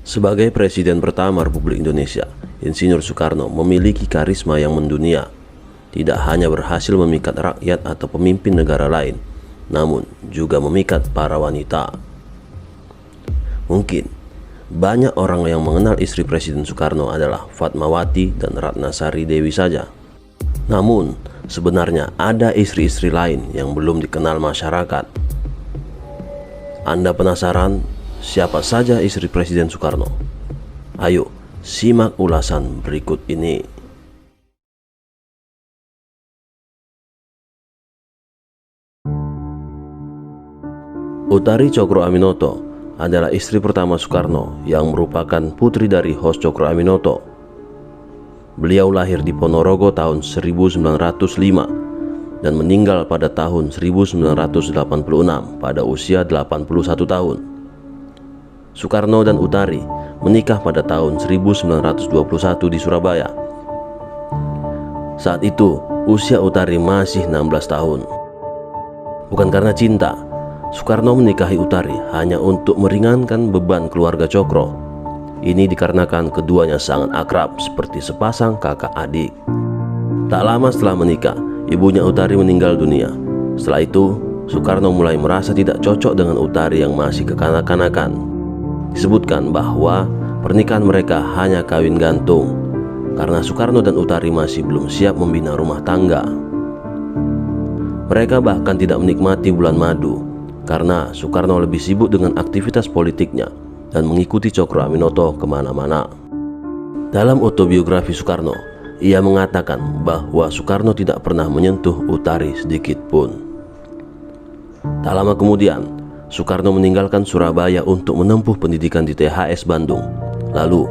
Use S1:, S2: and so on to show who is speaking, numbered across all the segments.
S1: Sebagai Presiden pertama Republik Indonesia, Insinyur Soekarno memiliki karisma yang mendunia. Tidak hanya berhasil memikat rakyat atau pemimpin negara lain, namun juga memikat para wanita. Mungkin banyak orang yang mengenal istri Presiden Soekarno adalah Fatmawati dan Ratnasari Dewi saja. Namun, sebenarnya ada istri-istri lain yang belum dikenal masyarakat. Anda penasaran siapa saja istri Presiden Soekarno? Ayo, simak ulasan berikut ini. Utari Tjokroaminoto adalah istri pertama Soekarno yang merupakan putri dari Hos Tjokroaminoto. Beliau lahir di Ponorogo tahun 1905 dan meninggal pada tahun 1986 pada usia 81 tahun. Soekarno dan Utari menikah pada tahun 1921 di Surabaya. Saat itu, usia Utari masih 16 tahun. Bukan karena cinta, Soekarno menikahi Utari hanya untuk meringankan beban keluarga Cokro. Ini dikarenakan keduanya sangat akrab seperti sepasang kakak adik. Tak lama setelah menikah, ibunya Utari meninggal dunia. Setelah itu, Soekarno mulai merasa tidak cocok dengan Utari yang masih kekanak-kanakan. Disebutkan bahwa pernikahan mereka hanya kawin gantung karena Soekarno dan Utari masih belum siap membina rumah tangga. Mereka bahkan tidak menikmati bulan madu karena Soekarno lebih sibuk dengan aktivitas politiknya dan mengikuti Tjokroaminoto kemana-mana. Dalam autobiografi Soekarno, ia mengatakan bahwa Soekarno tidak pernah menyentuh Utari sedikit pun. Tak lama kemudian, Soekarno meninggalkan Surabaya untuk menempuh pendidikan di THS Bandung. Lalu,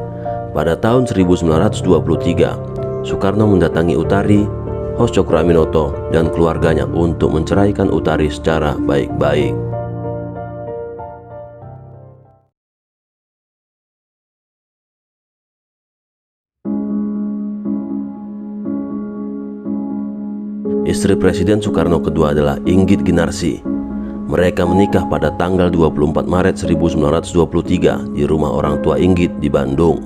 S1: pada tahun 1923, Soekarno mendatangi Utari, Hos Tjokroaminoto, dan keluarganya untuk menceraikan Utari secara baik-baik. Istri Presiden Soekarno kedua adalah Inggit Ginarsi. Mereka menikah pada tanggal 24 Maret 1923 di rumah orang tua Inggit di Bandung.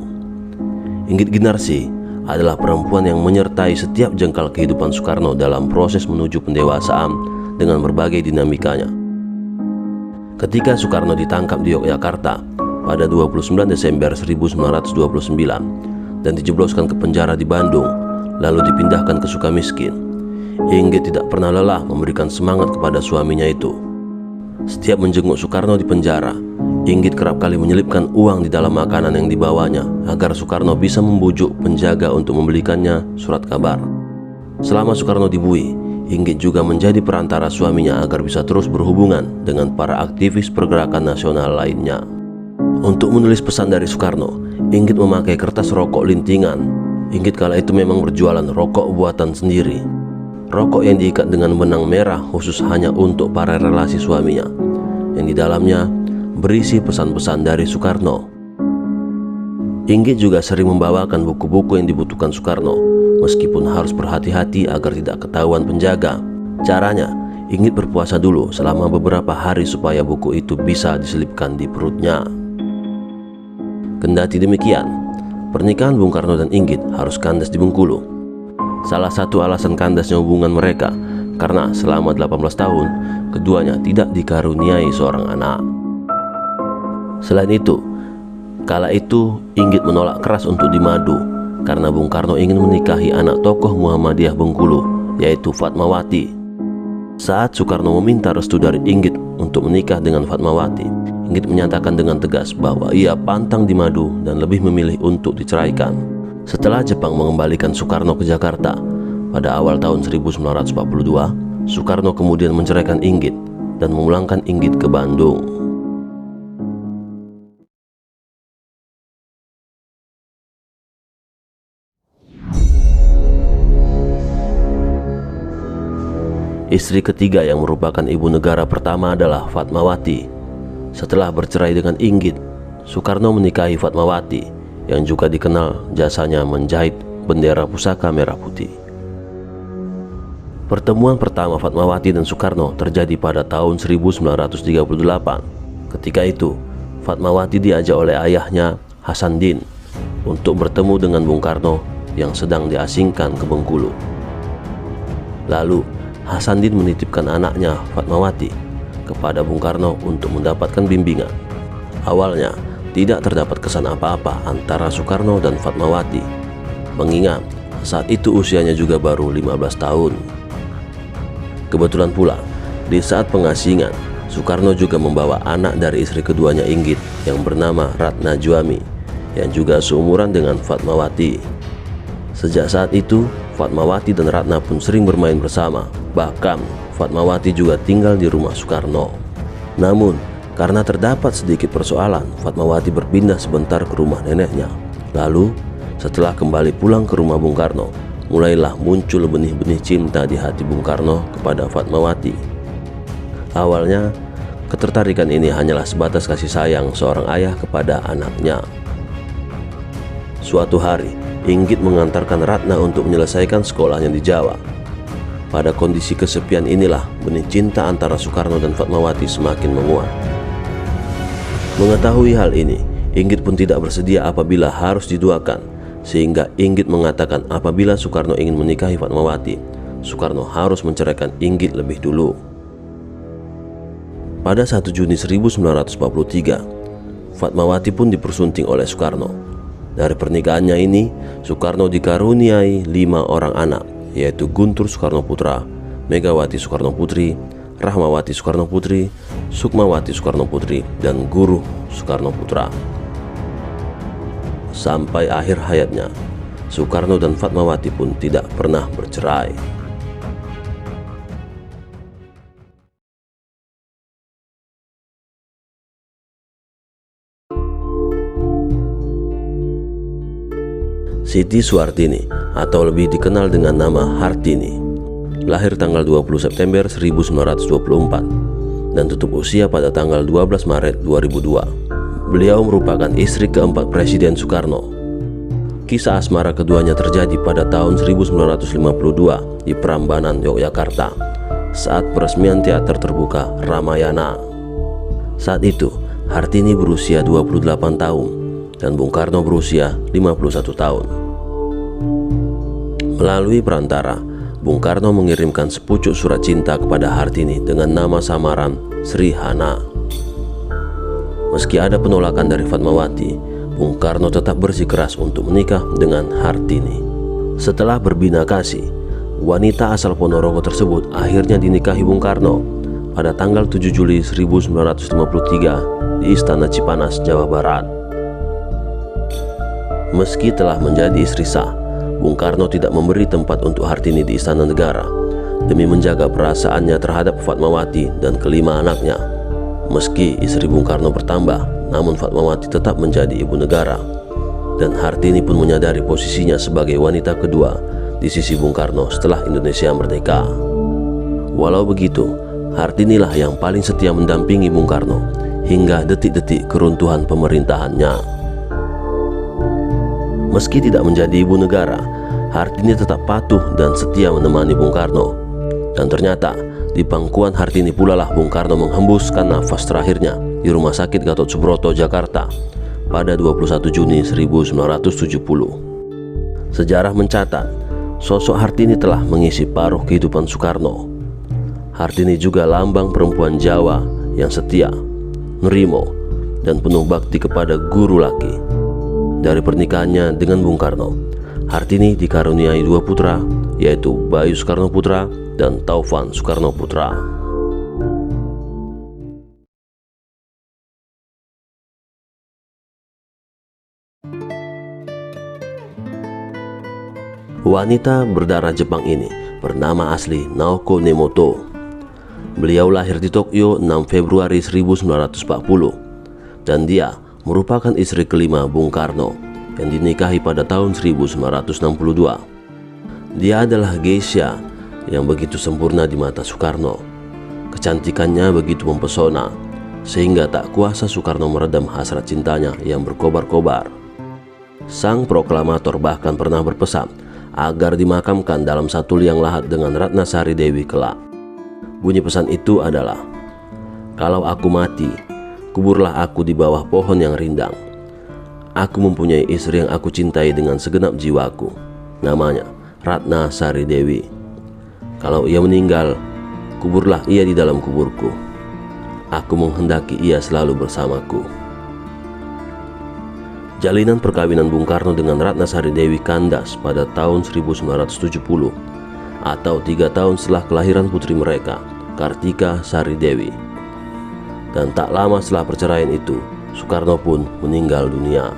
S1: Inggit Ginarsi adalah perempuan yang menyertai setiap jengkal kehidupan Soekarno dalam proses menuju pendewasaan dengan berbagai dinamikanya. Ketika Soekarno ditangkap di Yogyakarta pada 29 Desember 1929 dan dijebloskan ke penjara di Bandung, lalu dipindahkan ke Sukamiskin, Inggit tidak pernah lelah memberikan semangat kepada suaminya itu. Setiap menjenguk Soekarno di penjara, Inggit kerap kali menyelipkan uang di dalam makanan yang dibawanya agar Soekarno bisa membujuk penjaga untuk membelikannya surat kabar. Selama Soekarno dibui, Inggit juga menjadi perantara suaminya agar bisa terus berhubungan dengan para aktivis pergerakan nasional lainnya. Untuk menulis pesan dari Soekarno, Inggit memakai kertas rokok lintingan. Inggit kala itu memang berjualan rokok buatan sendiri. Rokok yang diikat dengan benang merah khusus hanya untuk para relasi suaminya, yang di dalamnya berisi pesan-pesan dari Soekarno. Inggit juga sering membawakan buku-buku yang dibutuhkan Soekarno, meskipun harus berhati-hati agar tidak ketahuan penjaga. Caranya, Inggit berpuasa dulu selama beberapa hari supaya buku itu bisa diselipkan di perutnya. Kendati demikian, pernikahan Bung Karno dan Inggit harus kandas di Bengkulu. Salah satu alasan kandasnya hubungan mereka karena selama 18 tahun keduanya tidak dikaruniai seorang anak. Selain itu, kala itu Inggit menolak keras untuk dimadu karena Bung Karno ingin menikahi anak tokoh Muhammadiyah Bengkulu, yaitu Fatmawati. Saat Soekarno meminta restu dari Inggit untuk menikah dengan Fatmawati, Inggit menyatakan dengan tegas bahwa ia pantang dimadu dan lebih memilih untuk diceraikan. Setelah Jepang mengembalikan Soekarno ke Jakarta pada awal tahun 1942, Soekarno kemudian menceraikan Inggit dan memulangkan Inggit ke Bandung. Istri ketiga yang merupakan ibu negara pertama adalah Fatmawati. Setelah bercerai dengan Inggit, Soekarno menikahi Fatmawati yang juga dikenal jasanya menjahit bendera pusaka merah putih. Pertemuan pertama Fatmawati dan Soekarno terjadi pada tahun 1938. Ketika itu, Fatmawati diajak oleh ayahnya Hasanuddin, untuk bertemu dengan Bung Karno yang sedang diasingkan ke Bengkulu. Lalu Hasanuddin menitipkan anaknya Fatmawati kepada Bung Karno untuk mendapatkan bimbingan. Awalnya tidak terdapat kesan apa-apa antara Soekarno dan Fatmawati, mengingat saat itu usianya juga baru 15 tahun. Kebetulan pula di saat pengasingan, Soekarno juga membawa anak dari istri keduanya Inggit yang bernama Ratna Juami, yang juga seumuran dengan Fatmawati. Sejak saat itu, Fatmawati dan Ratna pun sering bermain bersama. Bahkan Fatmawati juga tinggal di rumah Soekarno. Namun karena terdapat sedikit persoalan, Fatmawati berpindah sebentar ke rumah neneknya. Lalu setelah kembali pulang ke rumah Bung Karno, mulailah muncul benih-benih cinta di hati Bung Karno kepada Fatmawati. Awalnya, ketertarikan ini hanyalah sebatas kasih sayang seorang ayah kepada anaknya. Suatu hari, Inggit mengantarkan Ratna untuk menyelesaikan sekolahnya di Jawa. Pada kondisi kesepian inilah benih cinta antara Soekarno dan Fatmawati semakin menguat. Mengetahui hal ini, Inggit pun tidak bersedia apabila harus diduakan, sehingga Inggit mengatakan apabila Soekarno ingin menikahi Fatmawati, Soekarno harus menceraikan Inggit lebih dulu. Pada 1 Juni 1943, Fatmawati pun dipersunting oleh Soekarno. Dari pernikahannya ini, Soekarno dikaruniai 5 orang anak, yaitu Guntur Soekarno Putra, Megawati Soekarno Putri, Rahmawati Soekarno Putri, Sukmawati Soekarno Putri, dan Guruh Soekarno Putra. Sampai akhir hayatnya, Soekarno dan Fatmawati pun tidak pernah bercerai. Siti Suhartini atau lebih dikenal dengan nama Hartini, lahir tanggal 20 September 1924 dan tutup usia pada tanggal 12 Maret 2002. Beliau merupakan istri keempat Presiden Soekarno. Kisah asmara keduanya terjadi pada tahun 1952 di Prambanan, Yogyakarta, saat peresmian teater terbuka Ramayana. Saat itu, Hartini berusia 28 tahun dan Bung Karno berusia 51 tahun. Melalui perantara, Bung Karno mengirimkan sepucuk surat cinta kepada Hartini dengan nama samaran Sri Hana. Meski ada penolakan dari Fatmawati, Bung Karno tetap bersikeras untuk menikah dengan Hartini. Setelah berbina kasih, wanita asal Ponorogo tersebut akhirnya dinikahi Bung Karno pada tanggal 7 Juli 1953 di Istana Cipanas, Jawa Barat. Meski telah menjadi istri sah, Bung Karno tidak memberi tempat untuk Hartini di Istana Negara demi menjaga perasaannya terhadap Fatmawati dan kelima anaknya. Meski istri Bung Karno bertambah, namun Fatmawati tetap menjadi ibu negara, dan Hartini pun menyadari posisinya sebagai wanita kedua di sisi Bung Karno setelah Indonesia merdeka. Walau begitu, Hartinilah yang paling setia mendampingi Bung Karno hingga detik-detik keruntuhan pemerintahannya. Meski tidak menjadi ibu negara, Hartini tetap patuh dan setia menemani Bung Karno. Dan ternyata di pangkuan Hartini pula lah Bung Karno menghembuskan nafas terakhirnya di Rumah Sakit Gatot Subroto, Jakarta pada 21 Juni 1970. Sejarah mencatat, sosok Hartini telah mengisi paruh kehidupan Soekarno. Hartini juga lambang perempuan Jawa yang setia, nerimo, dan penuh bakti kepada guru laki. Dari pernikahannya dengan Bung Karno, Hartini dikaruniai 2 putra, yaitu Bayu Soekarno Putra dan Taufan Soekarno Putra. Wanita berdarah Jepang ini bernama asli Naoko Nemoto. Beliau lahir di Tokyo 6 Februari 1940 dan dia merupakan istri kelima Bung Karno yang dinikahi pada tahun 1962. Dia adalah geisha yang begitu sempurna di mata Soekarno. Kecantikannya begitu mempesona sehingga tak kuasa Soekarno meredam hasrat cintanya yang berkobar-kobar. Sang proklamator bahkan pernah berpesan agar dimakamkan dalam satu liang lahat dengan Ratnasari Dewi kelak. Bunyi pesan itu adalah, "Kalau aku mati, kuburlah aku di bawah pohon yang rindang. Aku mempunyai istri yang aku cintai dengan segenap jiwaku. Namanya Ratna Sari Dewi. Kalau ia meninggal, kuburlah ia di dalam kuburku. Aku menghendaki ia selalu bersamaku. Jalinan perkawinan Bung Karno dengan Ratna Sari Dewi kandas pada tahun 1970 atau 3 tahun setelah kelahiran putri mereka, Kartika Sari Dewi. Dan tak lama setelah perceraian itu, Soekarno pun meninggal dunia.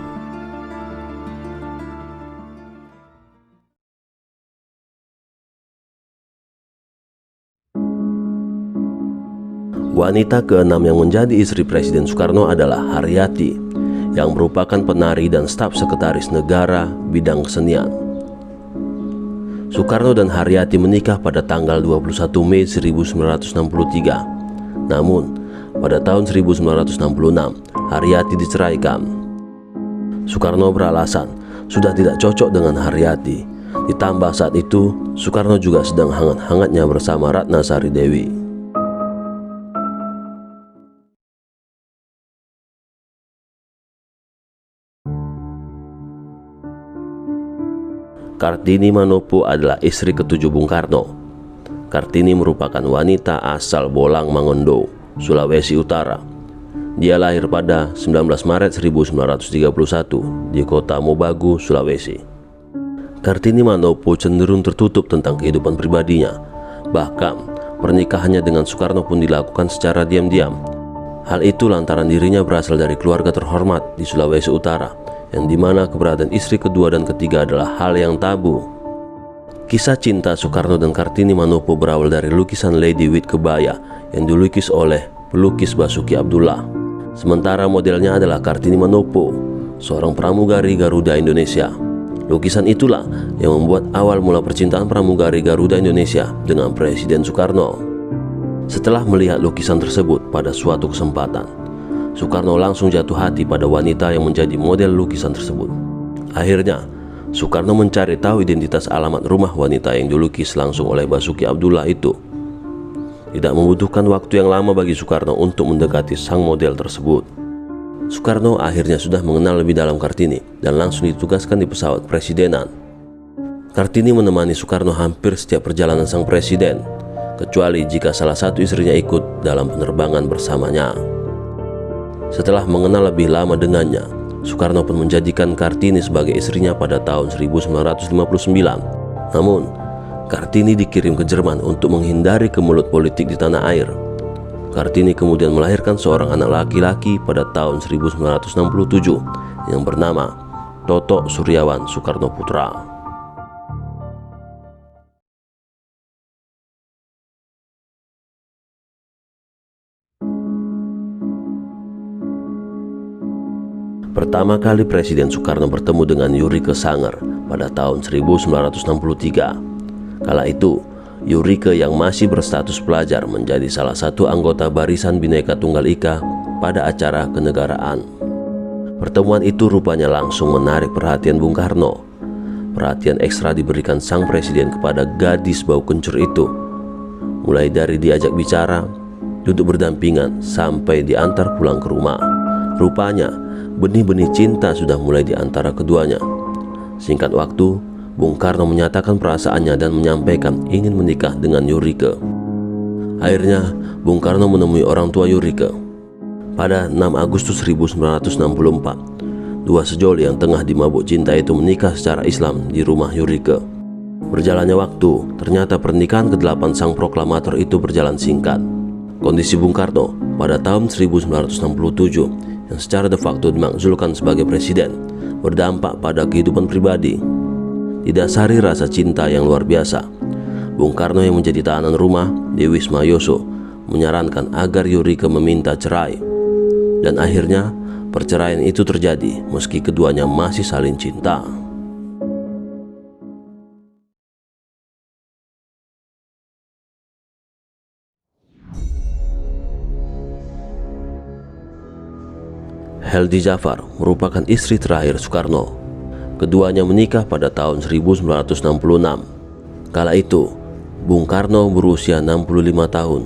S1: Wanita keenam yang menjadi istri Presiden Soekarno adalah Haryati, yang merupakan penari dan staf sekretaris negara bidang kesenian. Soekarno dan Haryati menikah pada tanggal 21 Mei 1963. Namun, pada tahun 1966, Haryati diceraikan. Soekarno beralasan sudah tidak cocok dengan Haryati. Ditambah saat itu, Soekarno juga sedang hangat-hangatnya bersama Ratna Sari Dewi. Kartini Manopo adalah istri ketujuh Bung Karno. Kartini merupakan wanita asal Bolang Mangondo, Sulawesi Utara. Dia lahir pada 19 Maret 1931 di kota Mobagu, Sulawesi. Kartini Manopo cenderung tertutup tentang kehidupan pribadinya. Bahkan, pernikahannya dengan Soekarno pun dilakukan secara diam-diam. Hal itu lantaran dirinya berasal dari keluarga terhormat di Sulawesi Utara, yang dimana keberadaan istri kedua dan ketiga adalah hal yang tabu. Kisah cinta Soekarno dan Kartini Manopo berawal dari lukisan Lady with Kebaya yang dilukis oleh pelukis Basuki Abdullah. Sementara modelnya adalah Kartini Manopo, seorang pramugari Garuda Indonesia. Lukisan itulah yang membuat awal mula percintaan pramugari Garuda Indonesia dengan Presiden Soekarno. Setelah melihat lukisan tersebut pada suatu kesempatan, Soekarno langsung jatuh hati pada wanita yang menjadi model lukisan tersebut. Akhirnya, Soekarno mencari tahu identitas alamat rumah wanita yang dilukis langsung oleh Basuki Abdullah itu. Tidak membutuhkan waktu yang lama bagi Soekarno untuk mendekati sang model tersebut. Soekarno akhirnya sudah mengenal lebih dalam Kartini dan langsung ditugaskan di pesawat presidenan. Kartini menemani Soekarno hampir setiap perjalanan sang presiden, kecuali jika salah satu istrinya ikut dalam penerbangan bersamanya. Setelah mengenal lebih lama dengannya, Soekarno pun menjadikan Kartini sebagai istrinya pada tahun 1959. Namun, Kartini dikirim ke Jerman untuk menghindari kemelut politik di tanah air. Kartini kemudian melahirkan seorang anak laki-laki pada tahun 1967 yang bernama Toto Suryawan Soekarno Putra. Pertama kali Presiden Soekarno bertemu dengan Yurike Sanger pada tahun 1963. Kala itu, Yurike yang masih berstatus pelajar menjadi salah satu anggota Barisan Bhinneka Tunggal Ika pada acara kenegaraan. Pertemuan itu rupanya langsung menarik perhatian Bung Karno. Perhatian ekstra diberikan sang presiden kepada gadis bau kencur itu. Mulai dari diajak bicara, duduk berdampingan, sampai diantar pulang ke rumah. Rupanya, benih-benih cinta sudah mulai di antara keduanya. Singkat waktu, Bung Karno menyatakan perasaannya dan menyampaikan ingin menikah dengan Yurike. Akhirnya, Bung Karno menemui orang tua Yurike. Pada 6 Agustus 1964, dua sejoli yang tengah dimabuk cinta itu menikah secara Islam di rumah Yurike. Berjalannya waktu, ternyata pernikahan ke-8 sang proklamator itu berjalan singkat. Kondisi Bung Karno pada tahun 1967 yang secara de facto dimakzulkan sebagai presiden berdampak pada kehidupan pribadi. Didasari rasa cinta yang luar biasa, Bung Karno yang menjadi tahanan rumah di Wisma Yoso menyarankan agar Yurike meminta cerai. Dan akhirnya perceraian itu terjadi meski keduanya masih saling cinta. Heldi Jafar merupakan istri terakhir Soekarno. Keduanya menikah pada tahun 1966. Kala itu, Bung Karno berusia 65 tahun,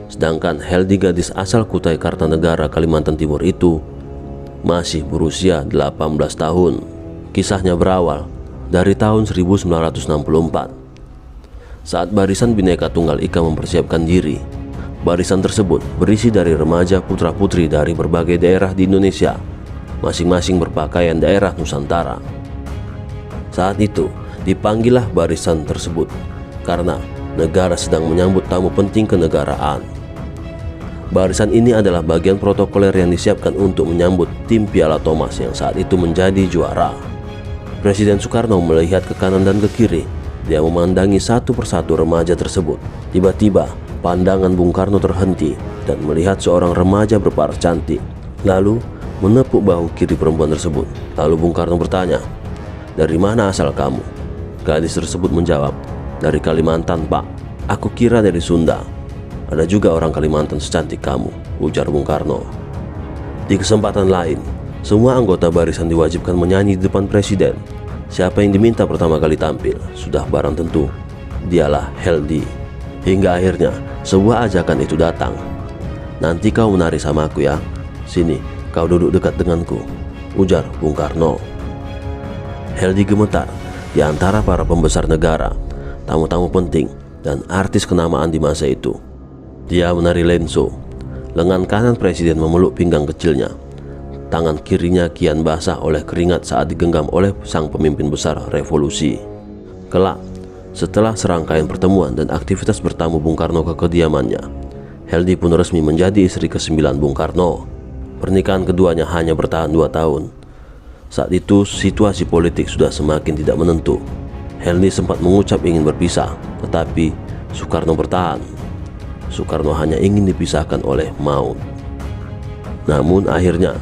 S1: sedangkan Heldi, gadis asal Kutai Kartanegara, Kalimantan Timur itu masih berusia 18 tahun. Kisahnya berawal dari tahun 1964. Saat Barisan Bhinneka Tunggal Ika mempersiapkan diri, barisan tersebut berisi dari remaja putra-putri dari berbagai daerah di Indonesia, masing-masing berpakaian daerah Nusantara. Saat itu, dipanggillah barisan tersebut karena negara sedang menyambut tamu penting kenegaraan. Barisan ini adalah bagian protokoler yang disiapkan untuk menyambut tim Piala Thomas yang saat itu menjadi juara. Presiden Soekarno melihat ke kanan dan ke kiri. Dia memandangi satu persatu remaja tersebut. Tiba-tiba, pandangan Bung Karno terhenti dan melihat seorang remaja berparas cantik. Lalu, menepuk bahu kiri perempuan tersebut. Lalu Bung Karno bertanya, "Dari mana asal kamu?" Gadis tersebut menjawab, "Dari Kalimantan, Pak. Aku kira dari Sunda." "Ada juga orang Kalimantan secantik kamu," ujar Bung Karno. Di kesempatan lain, semua anggota barisan diwajibkan menyanyi di depan presiden. Siapa yang diminta pertama kali tampil, sudah barang tentu dialah Heldy. Hingga akhirnya sebuah ajakan itu datang. "Nanti kau menari sama aku ya. Sini, kau duduk dekat denganku," ujar Bung Karno. Heldy gemetar di antara para pembesar negara, tamu-tamu penting, dan artis kenamaan di masa itu. Dia menari lenso. Lengan kanan presiden memeluk pinggang kecilnya. Tangan kirinya kian basah oleh keringat saat digenggam oleh sang pemimpin besar revolusi. Kelak, setelah serangkaian pertemuan dan aktivitas bertamu Bung Karno ke kediamannya, Heldy pun resmi menjadi istri ke-9 Bung Karno. Pernikahan keduanya hanya bertahan 2 tahun. Saat itu situasi politik sudah semakin tidak menentu. Heldy sempat mengucap ingin berpisah, tetapi Soekarno bertahan. Soekarno hanya ingin dipisahkan oleh maut. Namun akhirnya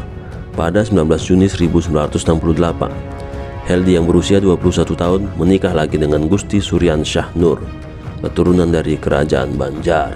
S1: pada 19 Juni 1968, Heldy yang berusia 21 tahun menikah lagi dengan Gusti Suryansyah Nur, keturunan dari Kerajaan Banjar.